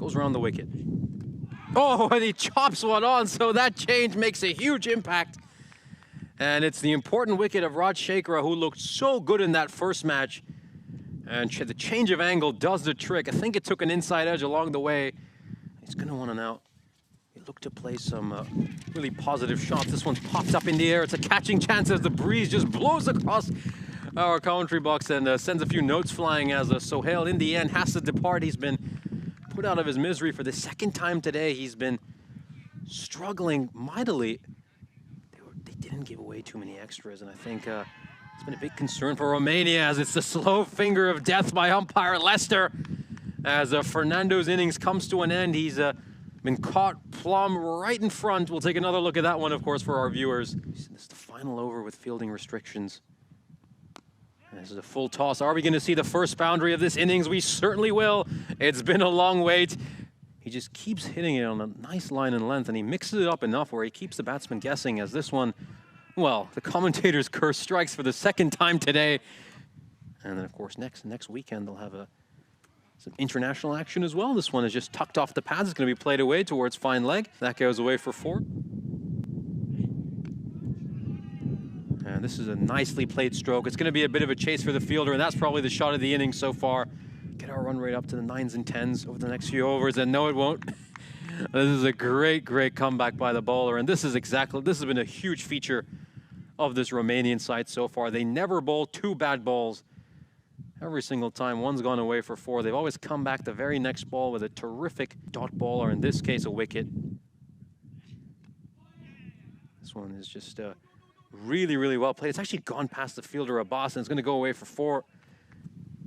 goes around the wicket. Oh, and he chops one on, so that change makes a huge impact. And it's the important wicket of Raj Shekhar, who looked so good in that first match. And the change of angle does the trick. I think it took an inside edge along the way. He's going to want to now look to play some really positive shots. This one's popped up in the air. It's a catching chance as the breeze just blows across our commentary box and sends a few notes flying as Sohail in the end has to depart. He's been put out of his misery for the second time today. He's been struggling mightily. They didn't give away too many extras, and I think it's been a big concern for Romania as it's the slow finger of death by umpire Lester. As Fernando's innings comes to an end, he's been caught plumb right in front. We'll take another look at that one, of course, for our viewers. This is the final over with fielding restrictions. This is a full toss. Are we going to see the first boundary of this innings? We certainly will. It's been a long wait. He just keeps hitting it on a nice line and length, and he mixes it up enough where he keeps the batsman guessing as this one, well, the commentator's curse strikes for the second time today. And then, of course, next weekend they'll have some international action as well. This one is just tucked off the pads. It's going to be played away towards fine leg. That goes away for 4. And this is a nicely played stroke. It's going to be a bit of a chase for the fielder, and that's probably the shot of the inning so far. Get our run rate up to the 9s and 10s over the next few overs, and no, it won't. This is a great comeback by the bowler, and this has been a huge feature of this Romanian side so far. They never bowl 2 bad balls. Every single time, one's gone away for 4. They've always come back the very next ball with a terrific dot ball, or in this case, a wicket. This one is just really well played. It's actually gone past the fielder Abbas, and it's going to go away for 4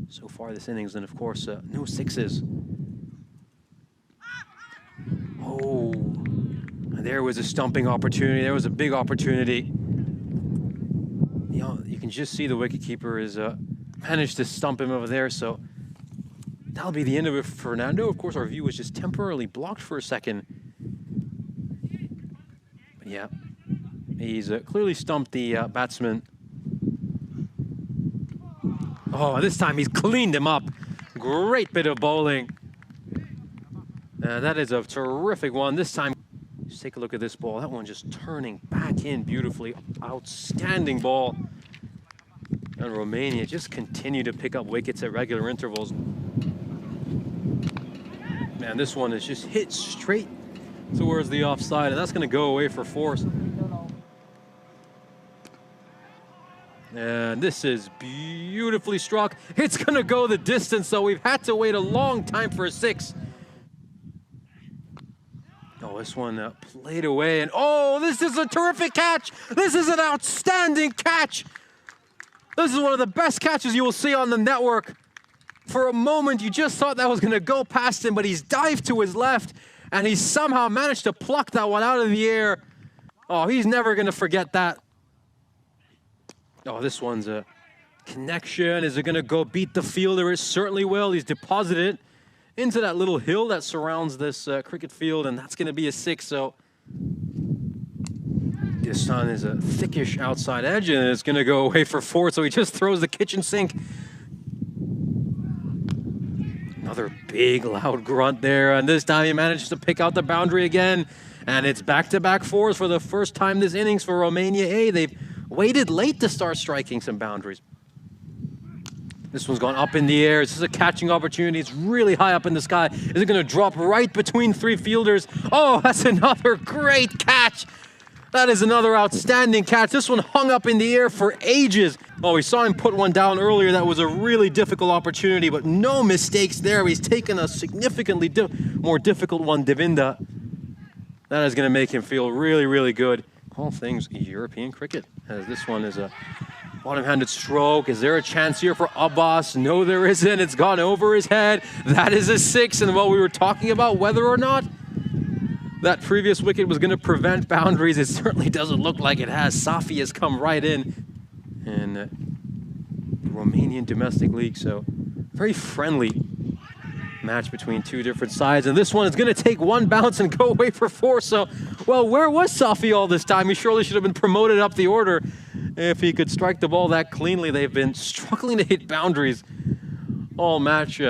so far this innings. And of course, no 6s. Oh, and there was a stumping opportunity. There was a big opportunity. You know, you can just see the wicketkeeper is managed to stump him over there, so that'll be the end of it for Fernando. Of course, our view was just temporarily blocked for a second. But yeah, he's clearly stumped the batsman. Oh, this time he's cleaned him up. Great bit of bowling. That is a terrific one. This time, just take a look at this ball. That one just turning back in beautifully. Outstanding ball. And Romania just continue to pick up wickets at regular intervals. Man, this one is just hit straight towards the offside, and that's going to go away for 4. And this is beautifully struck. It's going to go the distance, so we've had to wait a long time for a 6. Oh, this one played away, and oh, this is a terrific catch. This is an outstanding catch. This is one of the best catches you will see on the network. For a moment, you just thought that was going to go past him, but he's dived to his left, and he somehow managed to pluck that one out of the air. Oh, he's never going to forget that. Oh, this one's a connection. Is it going to go beat the fielder? It certainly will. He's deposited it into that little hill that surrounds this cricket field, and that's going to be a 6. So this one is a thickish outside edge, and it's going to go away for 4. So he just throws the kitchen sink. Another big, loud grunt there, and this time he manages to pick out the boundary again. And it's back-to-back 4s for the first time this innings for Romania A. They've waited late to start striking some boundaries. This one's gone up in the air. This is a catching opportunity. It's really high up in the sky. Is it going to drop right between 3 fielders? Oh, that's another great catch. That is another outstanding catch. This one hung up in the air for ages. Oh, we saw him put one down earlier. That was a really difficult opportunity, but no mistakes there. He's taken a significantly more difficult one, Devinda. That is going to make him feel really good. All things European cricket, as this one is a bottom-handed stroke. Is there a chance here for Abbas? No, there isn't. It's gone over his head. That is a 6. And while we were talking about whether or not that previous wicket was going to prevent boundaries, it certainly doesn't look like it has. Safi has come right in. And the Romanian domestic league, so very friendly match between 2 different sides. And this one is going to take 1 bounce and go away for 4. So, well, where was Safi all this time? He surely should have been promoted up the order if he could strike the ball that cleanly. They've been struggling to hit boundaries all match.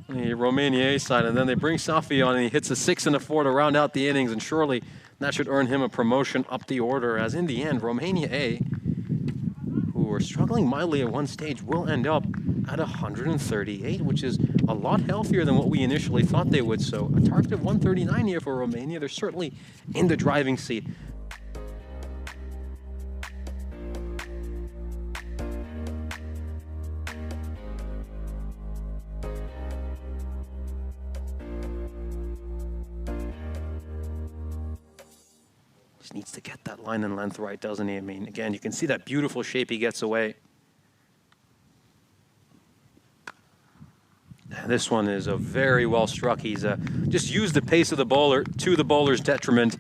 the Romania side, and then they bring Safi on and he hits a 6 and a 4 to round out the innings, and surely that should earn him a promotion up the order, as in the end, Romania A, who were struggling mildly at one stage, will end up at 138, which is a lot healthier than what we initially thought they would. So a target of 139 here for Romania. They're certainly in the driving seat. Just needs to get that line and length right, doesn't he? I mean, again, you can see that beautiful shape he gets away. This one is a very well struck. He's just used the pace of the bowler to the bowler's detriment.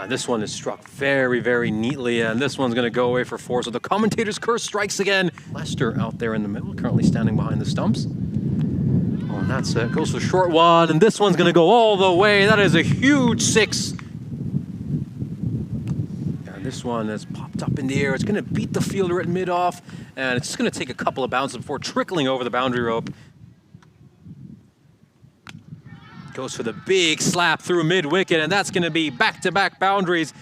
This one is struck very, very neatly, and this one's going to go away for 4. So the commentator's curse strikes again. Lester out there in the middle, currently standing behind the stumps. Oh, and that's it. Goes for the short one, and this one's going to go all the way. That is a huge 6. This one has popped up in the air. It's going to beat the fielder at mid-off, and it's just going to take a couple of bounces before trickling over the boundary rope. Goes for the big slap through mid-wicket, and that's going to be back-to-back boundaries.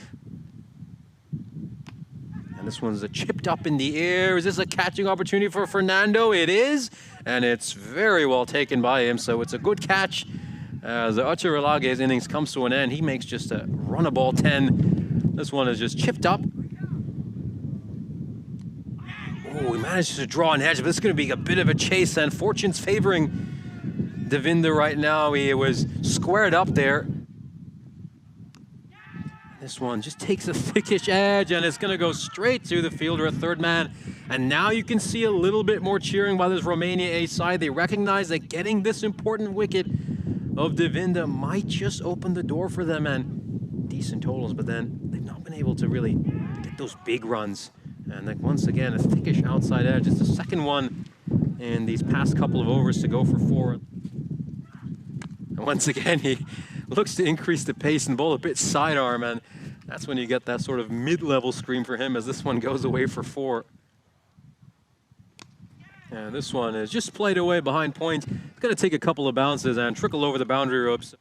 And this one's chipped up in the air. Is this a catching opportunity for Fernando? It is, and it's very well taken by him, so it's a good catch. As Acharilage's innings comes to an end, he makes just a run-a-ball 10. This one is just chipped up. Oh, he managed to draw an edge, but this is going to be a bit of a chase, and fortune's favoring Devinder right now. He was squared up there. This one just takes a thickish edge, and it's going to go straight to the fielder at third man. And now you can see a little bit more cheering by this Romania A side. They recognize that getting this important wicket of Devinder might just open the door for them, and decent totals, but then they've not been able to really get those big runs. And like once again, a thickish outside edge. It's the second one in these past couple of overs to go for 4. And once again, he looks to increase the pace and bowl a bit sidearm, and that's when you get that sort of mid-level scream for him as this one goes away for 4. And this one is just played away behind point. It's going to take a couple of bounces and trickle over the boundary ropes.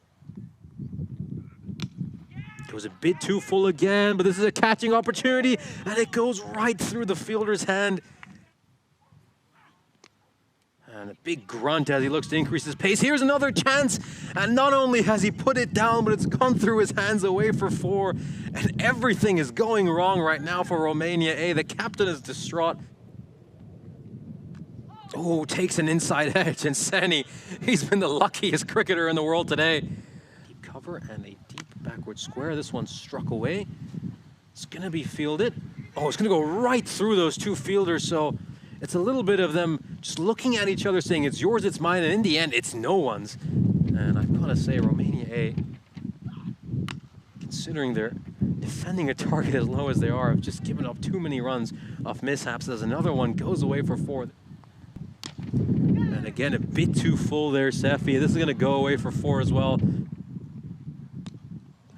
It was a bit too full again, but this is a catching opportunity, and it goes right through the fielder's hand. And a big grunt as he looks to increase his pace. Here's another chance, and not only has he put it down, but it's gone through his hands away for 4. And everything is going wrong right now for Romania A. The captain is distraught. Oh, takes an inside edge, and Sani, he's been the luckiest cricketer in the world today. Deep cover and a deep backward square. This one struck away. It's going to be fielded. Oh, it's going to go right through those two fielders, so it's a little bit of them just looking at each other saying, it's yours, it's mine, and in the end, it's no one's. And I've got to say, Romania A, considering they're defending a target as low as they are, have just given up too many runs off mishaps as another one goes away for 4. And again, a bit too full there, Sefi. This is going to go away for 4 as well.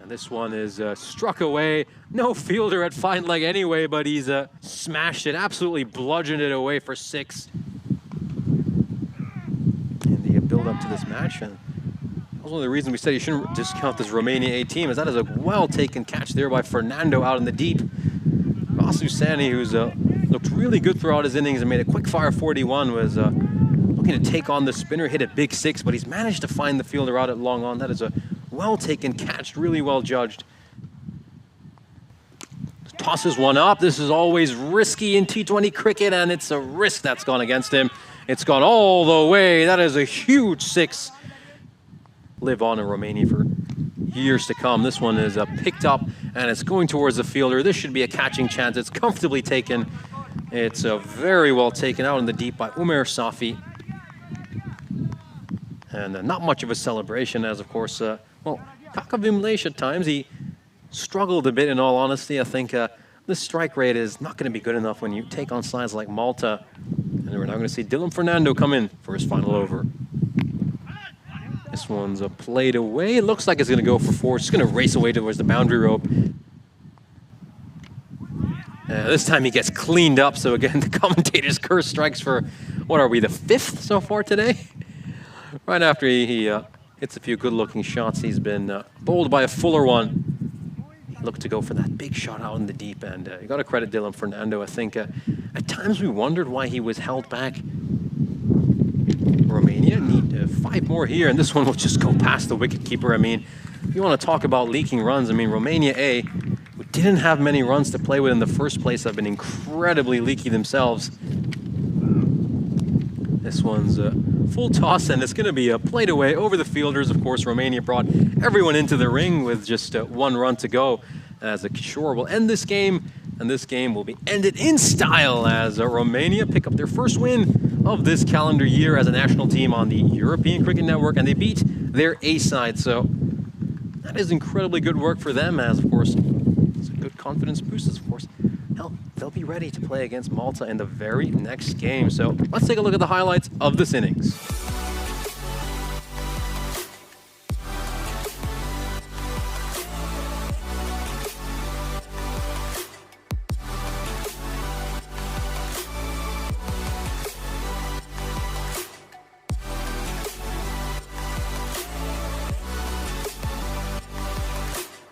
And this one is struck away. No fielder at fine leg anyway, but he's smashed it, absolutely bludgeoned it away for 6. And the build up to this match. And that was one of the reasons we said you shouldn't discount this Romania A team, as that is a well-taken catch there by Fernando out in the deep. Vasu Sani, who's looked really good throughout his innings and made a quick-fire 41, was looking to take on the spinner, hit a big 6, but he's managed to find the fielder out at long on. That is a well-taken catch, really well judged. Tosses one up. This is always risky in T20 cricket, and it's a risk that's gone against him. It's gone all the way. That is a huge 6. Live on in Romania for years to come. This one is picked up, and it's going towards the fielder. This should be a catching chance. It's comfortably taken. It's very well taken out in the deep by Umer Safi. And not much of a celebration, as of course, well, Kakavimlesh at times, he struggled a bit, in all honesty. I think this strike rate is not going to be good enough when you take on sides like Malta. And we're now going to see Dylan Fernando come in for his final over. This one's played away. It looks like it's going to go for 4. It's just going to race away towards the boundary rope. This time he gets cleaned up, so again, the commentator's curse strikes for, what are we, the 5th so far today? Right after he hits a few good-looking shots, he's been bowled by a fuller one. He looked to go for that big shot out in the deep end. You got to credit Dylan Fernando. I think at times we wondered why he was held back. Romania need 5 more here, and this one will just go past the wicketkeeper. I mean, you want to talk about leaking runs. I mean, Romania A, who didn't have many runs to play with in the first place, have been incredibly leaky themselves. This one's a full toss, and it's going to be a played away over the fielders. Of course, Romania brought everyone into the ring with just 1 run to go, as Kishore will end this game, and this game will be ended in style as Romania pick up their first win of this calendar year as a national team on the European Cricket Network, and they beat their A side. So that is incredibly good work for them, as of course it's a good confidence boost. Of course, hell, they'll be ready to play against Malta in the very next game. So let's take a look at the highlights of this innings.